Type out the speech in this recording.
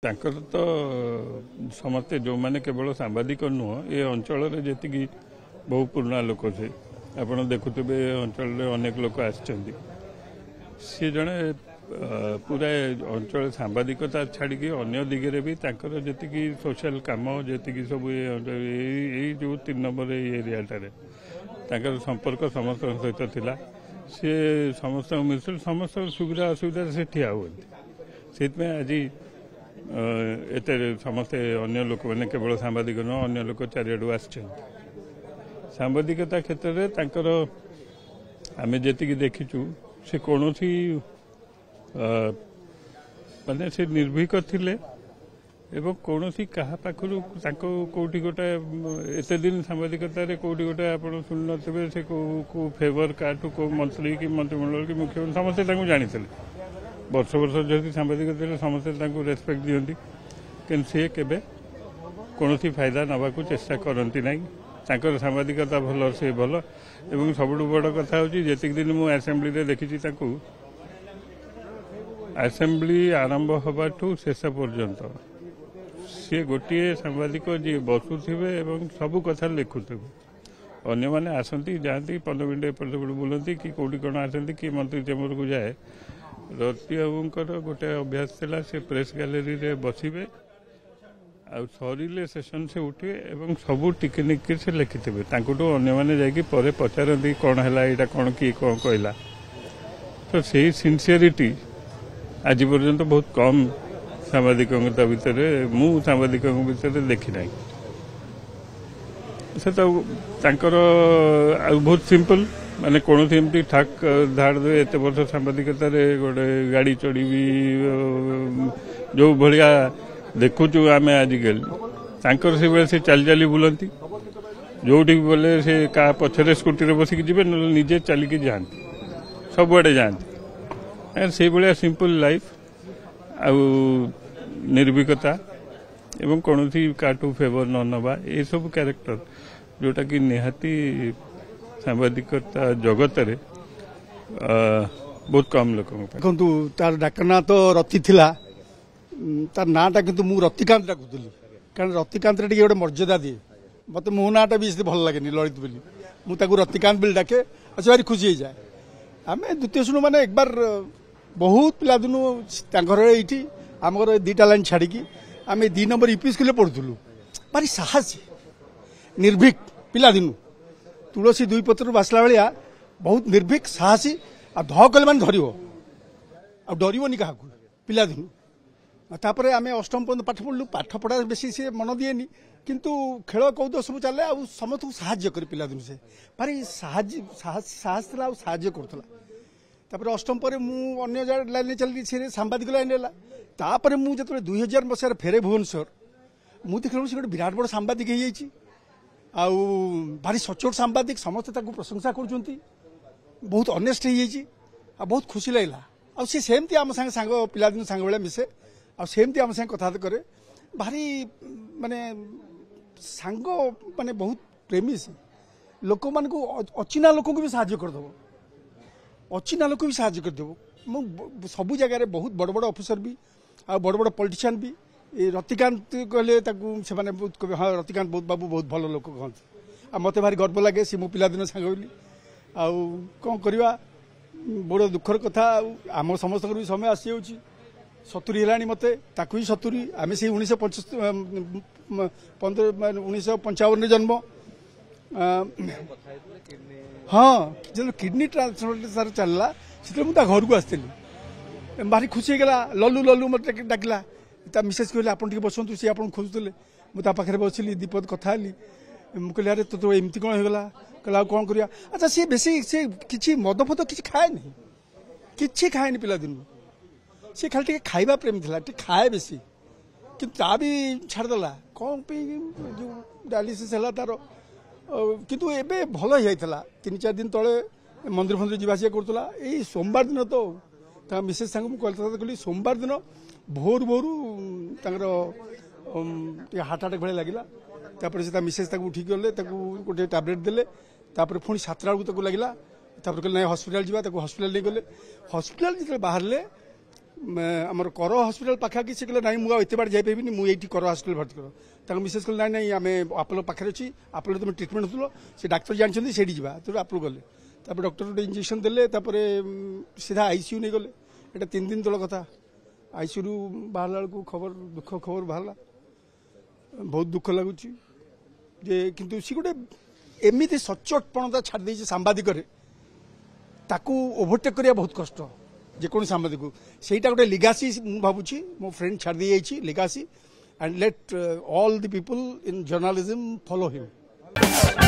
ତାଙ୍କର ତ ସମସ୍ତେ ଯେଉଁମାନେ କେବଳ ସାମ୍ବାଦିକ ନୁହଁ ଏ ଅଞ୍ଚଳରେ ଯେତିକି ବହୁ ପୁରୁଣା ଲୋକ ସେ ଆପଣ ଦେଖୁଥିବେ ଏ ଅଞ୍ଚଳରେ ଅନେକ ଲୋକ ଆସିଛନ୍ତି। ସିଏ ଜଣେ ପୁରା ଅଞ୍ଚଳ ସାମ୍ବାଦିକତା ଛାଡ଼ିକି ଅନ୍ୟ ଦିଗରେ ବି ତାଙ୍କର ଯେତିକି ସୋସିଆଲ କାମ ଯେତିକି ସବୁ ଏଇ ଯେଉଁ 3 ନମ୍ବର ଏଇ ଏରିଆଟାରେ ତାଙ୍କର ସମ୍ପର୍କ ସମସ୍ତଙ୍କ ସହିତ ଥିଲା। ସିଏ ସମସ୍ତଙ୍କୁ ମିଶୁଥିଲେ, ସମସ୍ତଙ୍କ ସୁବିଧା ଅସୁବିଧାରେ ସେ ଠିଆ ହୁଅନ୍ତି। ସେଥିପାଇଁ ଆଜି ଏତେ ସମସ୍ତେ ଅନ୍ୟ ଲୋକମାନେ କେବଳ ସାମ୍ବାଦିକ ନୁହଁ ଅନ୍ୟ ଲୋକ ଚାରିଆଡ଼ୁ ଆସିଛନ୍ତି। ସାମ୍ବାଦିକତା କ୍ଷେତ୍ରରେ ତାଙ୍କର ଆମେ ଯେତିକି ଦେଖିଛୁ ସେ କୌଣସି ମାନେ ସେ ନିର୍ଭୀକ ଥିଲେ ଏବଂ କୌଣସି କାହା ପାଖରୁ ତାଙ୍କୁ କେଉଁଠି ଗୋଟେ ଏତେ ଦିନ ସାମ୍ବାଦିକତାରେ କେଉଁଠି ଗୋଟେ ଆପଣ ଶୁଣିନଥିବେ ସେ କେଉଁ ଫେଭର କାହାଠୁ କେଉଁ ମନ୍ତ୍ରୀ କି ମନ୍ତ୍ରିମଣ୍ଡଳ କି ମୁଖ୍ୟମନ୍ତ୍ରୀ ସମସ୍ତେ ତାଙ୍କୁ ଜାଣିଥିଲେ। ବର୍ଷ ବର୍ଷ ଯଦି ସାମ୍ବାଦିକ ଥିଲେ ସମସ୍ତେ ତାଙ୍କୁ ରେସ୍ପେକ୍ଟ ଦିଅନ୍ତି, କିନ୍ତୁ ସେ କେବେ କୌଣସି ଫାଇଦା ନେବାକୁ ଚେଷ୍ଟା କରନ୍ତି ନାହିଁ। ତାଙ୍କର ସାମ୍ବାଦିକତା ଭଲ, ସେ ଭଲ। ଏବଂ ସବୁଠୁ ବଡ଼ କଥା ହେଉଛି ଯେତିକି ଦିନ ମୁଁ ଆସେମ୍ବ୍ଲିରେ ଦେଖିଛି ତାଙ୍କୁ ଆସେମ୍ବ୍ଲି ଆରମ୍ଭ ହେବାଠୁ ଶେଷ ପର୍ଯ୍ୟନ୍ତ ସିଏ ଗୋଟିଏ ସାମ୍ବାଦିକ ଯିଏ ବସୁଥିବେ ଏବଂ ସବୁ କଥା ଲେଖୁଥିବେ। ଅନ୍ୟମାନେ ଆସନ୍ତି ଯାଆନ୍ତି 15 ମିନିଟ୍ ଏପଟ ସେପଟ ବୁଲନ୍ତି କି କେଉଁଠି କ'ଣ ଆସନ୍ତି କି ମନ୍ତ୍ରୀ ଚେମ୍ବରକୁ ଯାଏ। ରତି ବାବୁଙ୍କର ଗୋଟେ ଅଭ୍ୟାସ ଥିଲା ସେ ପ୍ରେସ୍ ଗ୍ୟାଲେରୀରେ ବସିବେ ଆଉ ସରିଲେ ସେସନ୍ ସେ ଉଠିବେ ଏବଂ ସବୁ ଟିକିନିକି ସେ ଲେଖିଥିବେ। ତାଙ୍କଠୁ ଅନ୍ୟମାନେ ଯାଇକି ପରେ ପଚାରନ୍ତି କ'ଣ ହେଲା, ଏଇଟା କ'ଣ କିଏ କ'ଣ କହିଲା। ତ ସେଇ ସିନସିୟରିଟି ଆଜି ପର୍ଯ୍ୟନ୍ତ ବହୁତ କମ୍ ସାମ୍ବାଦିକଙ୍କ ଭିତରେ ମୁଁ ସାମ୍ବାଦିକଙ୍କ ଭିତରେ ଦେଖି ନାହିଁ। ସେ ତ ତାଙ୍କର ଆଉ ବହୁତ ସିମ୍ପଲ, ମାନେ କୌଣସି ଏମିତି ଠାକ୍ ଧାଡ଼ ଦେବେ ଏତେ ବର୍ଷ ସାମ୍ବାଦିକତାରେ ଗୋଟେ ଗାଡ଼ି ଚଢ଼ିବି ଯେଉଁ ଭଳିଆ ଦେଖୁଛୁ ଆମେ ଆଜିକାଲି ତାଙ୍କର ସେଭଳିଆ ସେ ଚାଲି ଚାଲି ବୁଲନ୍ତି। ଯେଉଁଠିକି ଗଲେ ସେ କାହା ପଛରେ ସ୍କୁଟିରେ ବସିକି ଯିବେ, ନହେଲେ ନିଜେ ଚାଲିକି ଯାଆନ୍ତି, ସବୁଆଡ଼େ ଯାଆନ୍ତି। ସେଇଭଳିଆ ସିମ୍ପଲ ଲାଇଫ୍ ଆଉ ନିର୍ଭୀକତା ଏବଂ କୌଣସି କାହାଠୁ ଫେଭର ନ ନେବା ଏସବୁ କ୍ୟାରେକ୍ଟର ଯେଉଁଟାକି ନିହାତି ସାମ୍ବାଦିକତା ଜଗତରେ ବହୁତ କମ୍ ଲୋକଙ୍କ ପାଇଁ। ଦେଖନ୍ତୁ ତାର ଡାକ ନାଁ ତ ରତି ଥିଲା, ତାର ନାଁଟା କିନ୍ତୁ ମୁଁ ରତିକାନ୍ତ ଡାକୁଥିଲି, କାରଣ ରତିକାନ୍ତରେ ଟିକେ ଗୋଟେ ମର୍ଯ୍ୟାଦା ଦିଏ। ମୋତେ ମୋ ନାଁଟା ବି ସେତେ ଭଲ ଲାଗେନି ଲଳିତ ବୋଲି, ମୁଁ ତାକୁ ରତିକାନ୍ତ ବୋଲି ଡାକେ ଆଉ ସେ ଭାରି ଖୁସି ହେଇଯାଏ। ଆମେ ଦ୍ୱିତୀୟ ଶ୍ରେଣୀ ମାନେ একবার ବହୁତ ପିଲାଦିନୁ ତାଙ୍କ ଘର ଏଇଠି, ଆମ ଘର 2ଟା ଲାଇନ୍ ଛାଡ଼ିକି ଆମେ 2 ନମ୍ବର ୟୁପି ସ୍କୁଲରେ ପଢ଼ୁଥିଲୁ। ଭାରି ସାହସୀ ନିର୍ଭୀକ ପିଲାଦିନୁ, ତୁଳସୀ 2 ପତ୍ରରୁ ବାସିଲା ଭଳିଆ ବହୁତ ନିର୍ଭୀକ ସାହସୀ। ଆଉ ଧହ କଲେ ମାନେ ଧରିବ ଆଉ ଡରିବନି କାହାକୁ ପିଲାଦିନୁ। ତାପରେ ଆମେ ଅଷ୍ଟମ ପର୍ଯ୍ୟନ୍ତ ପାଠ ପଢ଼ିଲୁ। ପାଠ ପଢ଼ା ବେଶୀ ସେ ମନ ଦିଏନି, କିନ୍ତୁ ଖେଳ କୌତୁକ ସବୁ ଚାଲେ ଆଉ ସମସ୍ତଙ୍କୁ ସାହାଯ୍ୟ କରେ ପିଲାଦିନୁ। ସେ ଭାରି ସାହସ ଥିଲା ଆଉ ସାହାଯ୍ୟ କରୁଥିଲା। ତାପରେ ଅଷ୍ଟମ ପରେ ମୁଁ ଅନ୍ୟ ଲାଇନ୍ରେ ଚାଲିଲି, ସେ ସାମ୍ବାଦିକ ଲାଇନ୍ ହେଲା। ତାପରେ ମୁଁ ଯେତେବେଳେ 2000 ମସିହାରେ ଫେରେ ଭୁବନେଶ୍ୱର, ମୁଁ ଦେଖିଲା ସେ ଗୋଟେ ବିରାଟ ବଡ଼ ସାମ୍ବାଦିକ ହେଇଯାଇଛି ଆଉ ଭାରି ସଚ୍ଚୋଟ ସାମ୍ବାଦିକ। ସମସ୍ତେ ତାକୁ ପ୍ରଶଂସା କରୁଛନ୍ତି, ବହୁତ ଅନେଷ୍ଟ ହେଇଯାଇଛି ଆଉ ବହୁତ ଖୁସି ଲାଗିଲା। ଆଉ ସେ ସେମିତି ଆମ ସାଙ୍ଗ ପିଲାଦିନ ସାଙ୍ଗ ଭଳିଆ ମିଶେ ଆଉ ସେମିତି ଆମ ସାଙ୍ଗେ କଥାବାର୍ତ୍ତା କରେ। ଭାରି ମାନେ ସାଙ୍ଗ, ମାନେ ବହୁତ ପ୍ରେମୀ। ସେ ଲୋକମାନଙ୍କୁ ଅଚିହ୍ନା ଲୋକଙ୍କୁ ବି ସାହାଯ୍ୟ କରିଦେବ, ଅଚିହ୍ନା ଲୋକ ବି ସାହାଯ୍ୟ କରିଦେବ। ମୁଁ ସବୁ ଜାଗାରେ ବହୁତ ବଡ଼ ବଡ଼ ଅଫିସର ବି ଆଉ ବଡ଼ ବଡ଼ ପଲିଟିସିଆନ୍ ବି ରତିକାନ୍ତ କହିଲେ ତାକୁ ସେମାନେ ବହୁତ କହିବେ ହଁ ରତିକାନ୍ତ ବହୁତ ବାବୁ ବହୁତ ଭଲ ଲୋକ କହନ୍ତି। ଆଉ ମୋତେ ଭାରି ଗର୍ବ ଲାଗେ ସେ ମୋ ପିଲାଦିନ ସାଙ୍ଗ ବୋଲି। ଆଉ କ'ଣ କରିବା, ବଡ଼ ଦୁଃଖର କଥା। ଆଉ ଆମ ସମସ୍ତଙ୍କର ବି ସମୟ ଆସିଯାଉଛି, 70 ହେଲାଣି ମୋତେ, ତାକୁ ବି 70। ଆମେ ସେଇ 1955ରେ ଜନ୍ମ। ହଁ, ଯେତେବେଳେ କିଡନୀ ଟ୍ରାନ୍ସପ୍ଲାଣ୍ଟ ଚାଲିଲା ସେତେବେଳେ ମୁଁ ତା ଘରକୁ ଆସିଥିଲି। ଭାରି ଖୁସି ହେଇଗଲା। ଲଲୁ ମୋତେ ଡାକିଲା, ତା ମିସେସ୍ କହିଲେ ଆପଣ ଟିକେ ବସନ୍ତୁ, ସେ ଆପଣଙ୍କୁ ଖୋଜୁଥିଲେ। ମୁଁ ତା ପାଖରେ ବସିଲି, 2 ପଦ କଥା ହେଲି। ମୁଁ କହିଲି ଆରେ ତୋ ଏମିତି କ'ଣ ହେଇଗଲା? କହିଲା ଆଉ କ'ଣ କରିବା। ଆଚ୍ଛା, ସିଏ ବେଶୀ ସେ କିଛି ମଦ ଫଦ କିଛି ଖାଏନି, କିଛି ଖାଏନି ପିଲାଦିନୁ। ସେ ଖାଲି ଟିକେ ଖାଇବା ପ୍ରେମୀ ଥିଲା, ଟିକେ ଖାଏ ବେଶୀ, କିନ୍ତୁ ତା ବି ଛାଡ଼ିଦେଲା କ'ଣ ପାଇଁ ଯେଉଁ ଡାୟାଲିସିସ୍ ହେଲା ତାର। କିନ୍ତୁ ଏବେ ଭଲ ହେଇଯାଇଥିଲା। 3-4 ଦିନ ତଳେ ମନ୍ଦିର ଫନ୍ଦିର ଯିବା ଆସିବା କରୁଥିଲା। ଏଇ ସୋମବାର ଦିନ ତ ତା ମିସେସ୍ ସାଙ୍ଗେ ମୁଁ କଥାବାର୍ତ୍ତା କଲି। ସୋମବାର ଦିନ ଭୋରୁ ତାଙ୍କର ଟିକେ ହାର୍ଟ ଆଟାକ୍ ଭଳିଆ ଲାଗିଲା। ତାପରେ ସେ ତା ମିସେସ୍ ତାକୁ ଉଠିକି ଗଲେ, ତାକୁ ଗୋଟେ ଟ୍ୟାବଲେଟ୍ ଦେଲେ। ତାପରେ ପୁଣି 7ଟା ବେଳକୁ ତାକୁ ଲାଗିଲା। ତାପରେ କହିଲେ ନାଇଁ ହସ୍ପିଟାଲ ଯିବା, ତାକୁ ହସ୍ପିଟାଲ ନେଇଗଲେ। ହସ୍ପିଟାଲ ଯେତେବେଳେ ବାହାରିଲେ आमर कर हस्पिटाल पाखापाखि से कहले नाई मुझे बार जाइपारि मुझे कर हस्पिटाल भर्ती कर तक मिसेस कहले नाई नाई आम आपोलो पाखे अच्छी आपोलो तुम ट्रिटमेंट होल से डाक्तर जानते से जा आपोलो गले डॉक्टर गोटे इंजेक्शन देले सीधा आईसीयू नहीं गले ये 3 दिन तल कथा आईसीयू बाहर बेलू खबर दुख खबर बाहर बहुत दुख लगुच किंतु सी गोटे एमती सचोटपणता छाड़ी सांबादिक ओभरटेक करने बहुत कष्ट जेको सांबादिक से गोटे लिगासी भावुँ मो फ्रेंड छाड़ी जाइए legacy and let all the people in journalism follow him.